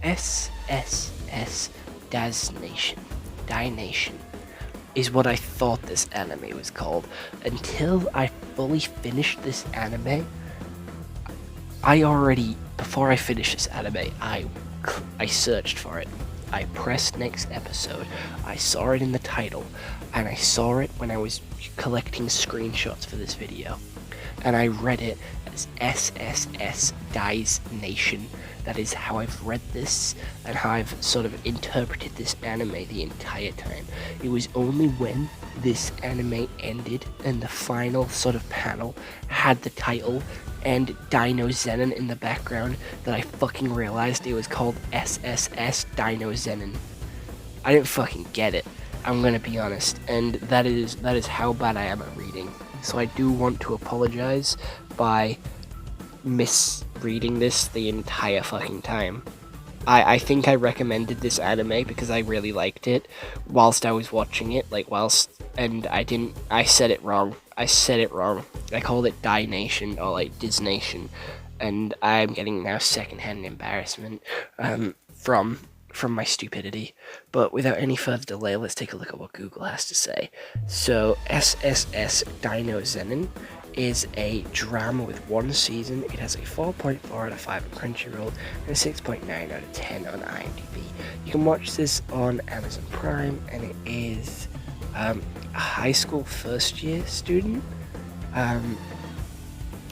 SSS.DYNAZENON is what I thought this anime was called until I fully finished this anime. Before I finished this anime, I searched for it. I pressed next episode, I saw it in the title, and I saw it when I was collecting screenshots for this video. And I read it as SSS Dies Nation. That is how I've read this and how I've sort of interpreted this anime the entire time. It was only when this anime ended and the final sort of panel had the title and DYNAZENON in the background that I fucking realized it was called SSS.DYNAZENON. I didn't fucking get it, I'm gonna be honest, and that is how bad I am at reading. So I do want to apologize by misreading this the entire fucking time. I think I recommended this anime because I really liked it whilst I was watching it, and I said it wrong. I called it Die Nation or like Disnation, and I'm getting now secondhand embarrassment from my stupidity. But without any further delay, let's take a look at what Google has to say. So SSS.DYNAZENON is a drama with one season. It has a 4.4 out of 5 on Crunchyroll and a 6.9 out of 10 on IMDb. You can watch this on Amazon Prime, and it is a high school first year student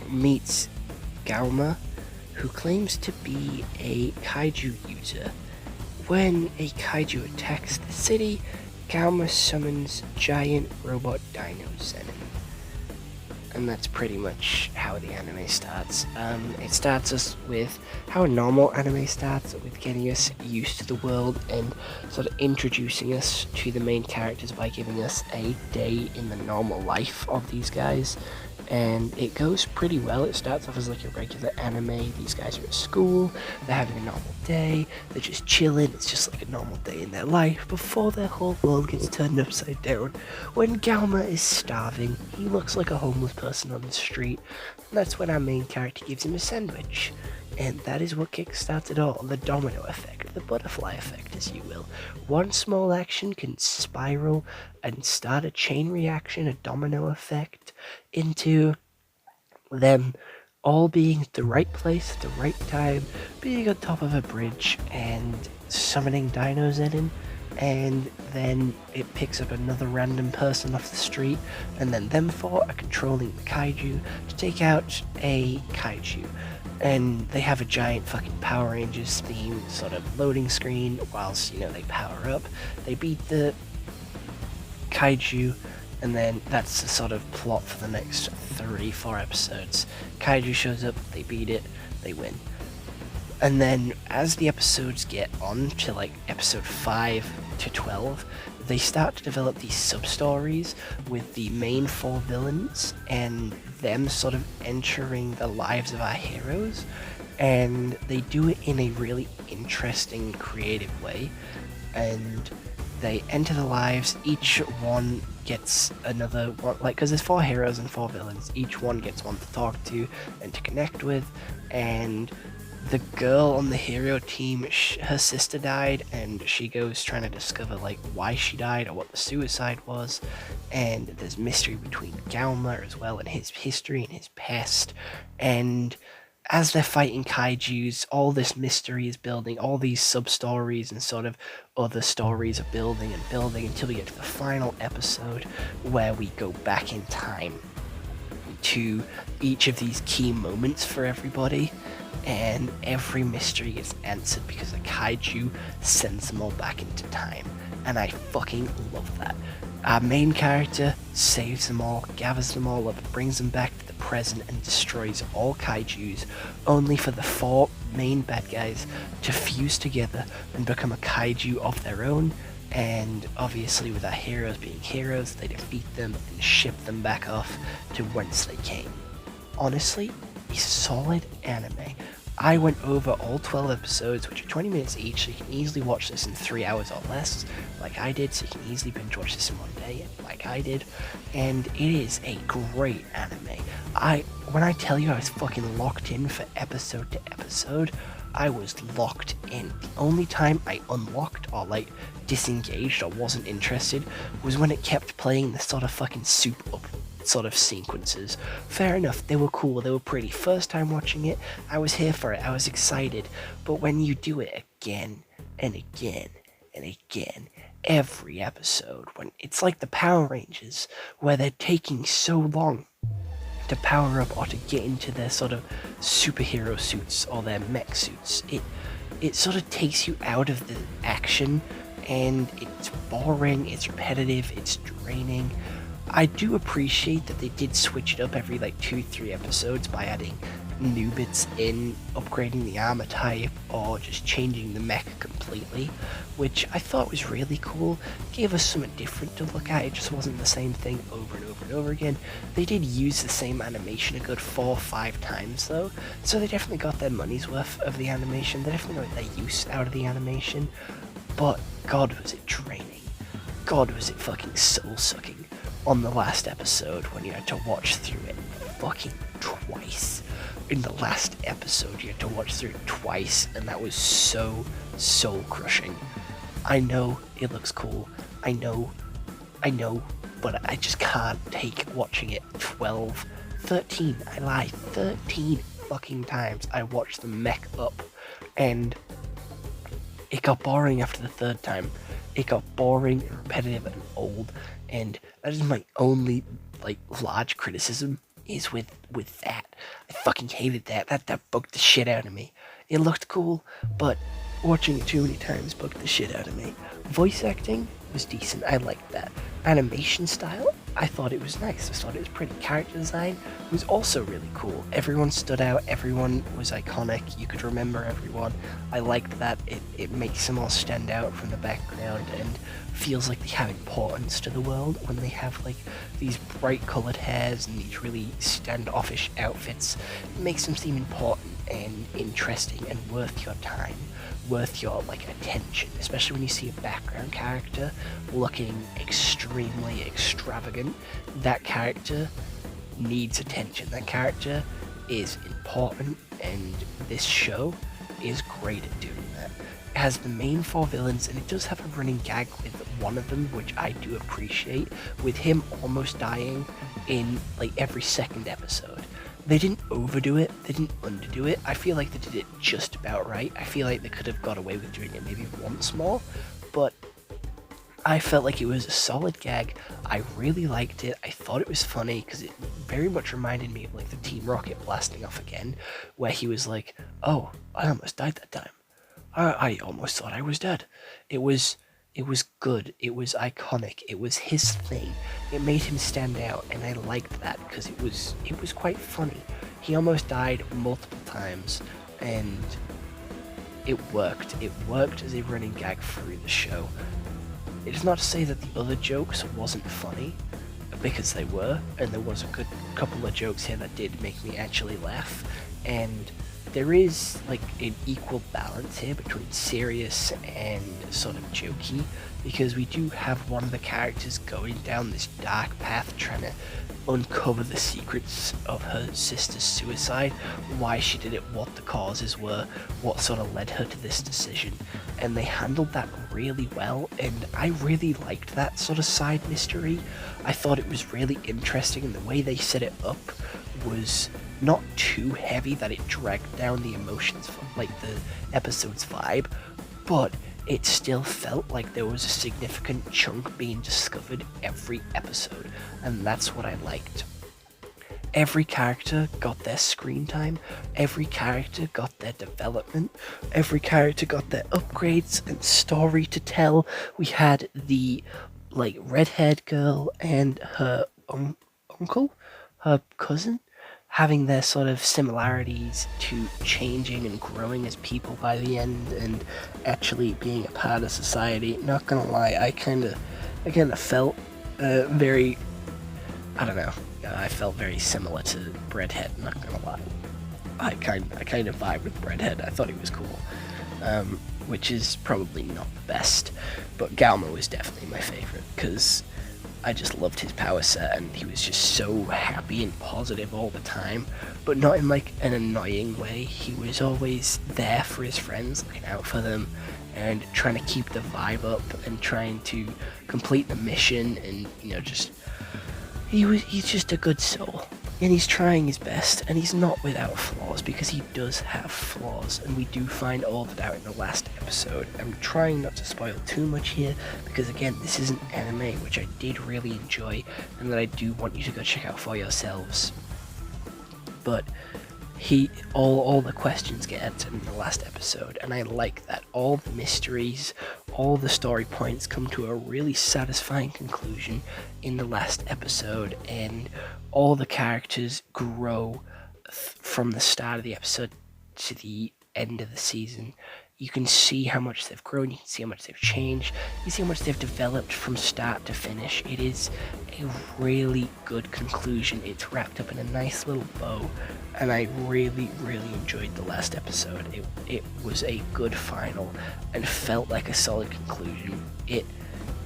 meets Galma, who claims to be a kaiju user. When a kaiju attacks the city, Galma summons giant robot DYNAZENON. And that's pretty much how the anime starts. It starts us with how a normal anime starts, with getting us used to the world and sort of introducing us to the main characters by giving us a day in the normal life of these guys. And it goes pretty well. It starts off as like a regular anime. These guys are at school, they're having a normal day, they're just chilling. It's just like a normal day in their life before their whole world gets turned upside down. When Galma is starving, he looks like a homeless person on the street, and that's when our main character gives him a sandwich. And that is what kickstarts it all, the domino effect, the butterfly effect, as you will. One small action can spiral and start a chain reaction, a domino effect, into them all being at the right place at the right time, being on top of a bridge and summoning DYNAZENON, and then it picks up another random person off the street, and then them four are controlling the kaiju to take out a kaiju. And they have a giant fucking Power Rangers themed sort of loading screen whilst, they power up. They beat the kaiju, and then that's the sort of plot for the next 34 episodes. Kaiju shows up, they beat it, they win. And then as the episodes get on to like episode 5 to 12, they start to develop these sub-stories with the main 4 villains and them sort of entering the lives of our heroes, and they do it in a really interesting, creative way. And they enter the lives, each one gets another one, because there's 4 heroes and 4 villains, each one gets one to talk to and to connect with. And the girl on the hero team, her sister died, and she goes trying to discover why she died or what the suicide was. And there's mystery between Galma as well, and his history and his past. And as they're fighting kaijus, all this mystery is building, all these sub-stories and sort of other stories are building and building until we get to the final episode, where we go back in time to each of these key moments for everybody, and every mystery gets answered because a kaiju sends them all back into time. And I fucking love that. Our main character saves them all, gathers them all up, brings them back to the present, and destroys all kaijus, only for the 4 main bad guys to fuse together and become a kaiju of their own. And obviously, with our heroes being heroes, they defeat them and ship them back off to whence they came. Honestly, a solid anime. I went over all 12 episodes, which are 20 minutes each, so you can easily watch this in 3 hours or less, like I did, so you can easily binge watch this in one day, like I did. And it is a great anime. When I tell you I was fucking locked in for episode to episode, I was locked in. The only time I unlocked or like disengaged or wasn't interested was when it kept playing the sort of fucking soup up sort of sequences. Fair enough, they were cool, they were pretty. First time watching it, I was here for it, I was excited. But when you do it again and again and again, every episode, when it's like the Power Rangers, where they're taking so long to power up or to get into their sort of superhero suits or their mech suits, it sort of takes you out of the action, and it's boring, it's repetitive, it's draining. I do appreciate that they did switch it up every like 2-3 episodes by adding new bits in, upgrading the armor type, or just changing the mech completely, which I thought was really cool. Gave us something different to look at. It just wasn't the same thing over and over and over again. They did use the same animation a good 4 or 5 times though, so they definitely got their money's worth of the animation. They definitely got their use out of the animation, but god was it draining. God was it fucking soul-sucking on the last episode when you had to watch through it fucking twice. In the last episode, you had to watch through it twice, and that was so soul-crushing. I know it looks cool. I know, but I just can't take watching it 12, 13, I lied, 13 fucking times I watched the mech up, and it got boring after the 3rd time. It got boring and repetitive and old, and that is my only, like, large criticism is with that. I fucking hated that. That bugged the shit out of me. It looked cool, but watching it too many times bugged the shit out of me. Voice acting was decent. I liked that. Animation style, I thought it was nice. I thought it was pretty. Character design was also really cool. Everyone stood out. Everyone was iconic. You could remember everyone. I liked that. It makes them all stand out from the background and feels like they have importance to the world when they have like these bright colored hairs and these really standoffish outfits. It makes them seem important and interesting and worth your time, worth your like attention, especially when you see a background character looking extremely extravagant. That character needs attention. That character is important, and this show is great at doing that. It has the main 4 villains, and it does have a running gag with one of them, which I do appreciate, with him almost dying in like every 2nd episode. They didn't overdo it, they didn't underdo it. I feel like they did it just about right. I feel like they could have got away with doing it maybe once more, but I felt like it was a solid gag. I really liked it. I thought it was funny because it very much reminded me of like the Team Rocket blasting off again, where he was like, "Oh, I almost died that time. I almost thought I was dead." It was good. It was iconic. It was his thing. It made him stand out, and I liked that because it was quite funny. He almost died multiple times, and it worked. It worked as a running gag through the show. It's not to say that the other jokes wasn't funny, because they were, and there was a good couple of jokes here that did make me actually laugh, and there is like an equal balance here between serious and sort of jokey, because we do have one of the characters going down this dark path trying to uncover the secrets of her sister's suicide, why she did it, what the causes were, what sort of led her to this decision, and they handled that really well, and I really liked that sort of side mystery. I thought it was really interesting, and the way they set it up was not too heavy that it dragged down the emotions from like the episode's vibe, but it still felt like there was a significant chunk being discovered every episode, and that's what I liked. Every character got their screen time, every character got their development, every character got their upgrades and story to tell. We had the like red-haired girl and her uncle, her cousin, having their sort of similarities to changing and growing as people by the end and actually being a part of society. Not gonna lie, I kind of felt very, I don't know, I felt very similar to Breadhead, not gonna lie. I kind of vibe with Breadhead. I thought he was cool, which is probably not the best, but Galma was definitely my favorite, because I just loved his power set, and he was just so happy and positive all the time, but not in like an annoying way. He was always there for his friends, looking out for them, and trying to keep the vibe up, and trying to complete the mission, and just he's just a good soul. And he's trying his best, and he's not without flaws, because he does have flaws, and we do find all of that out in the last episode. I'm trying not to spoil too much here, because again, this is an anime which I did really enjoy, and that I do want you to go check out for yourselves. But all the questions get answered in the last episode, and I like that. All the mysteries, all the story points come to a really satisfying conclusion in the last episode, and all the characters grow from the start of the episode to the end of the season. You can see how much they've grown, you can see how much they've changed, you see how much they've developed from start to finish. It is a really good conclusion. It's wrapped up in a nice little bow, and I really, really enjoyed the last episode. It was a good final and felt like a solid conclusion. It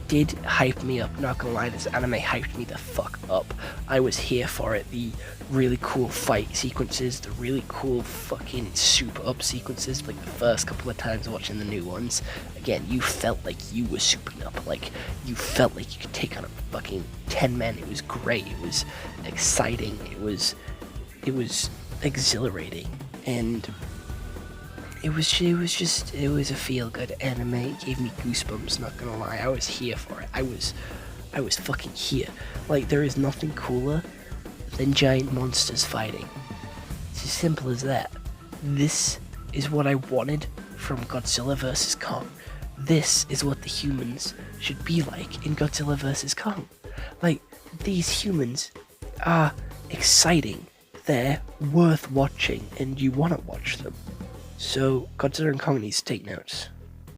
did hype me up, not gonna lie, this anime hyped me the fuck up. I was here for it. The really cool fight sequences, the really cool fucking super up sequences, like the first couple of times watching the new ones. Again, you felt like you were souping up, like you felt like you could take on a fucking 10 men. It was great, it was exciting, it was exhilarating, and it was a feel-good anime. It gave me goosebumps, not gonna lie. I was here for it. I was fucking here. Like, there is nothing cooler than giant monsters fighting. It's as simple as that. This is what I wanted from Godzilla vs. Kong. This is what the humans should be like in Godzilla vs. Kong. Like, these humans are exciting. They're worth watching, and you want to watch them. So, Godzilla and Kong needs to take notes.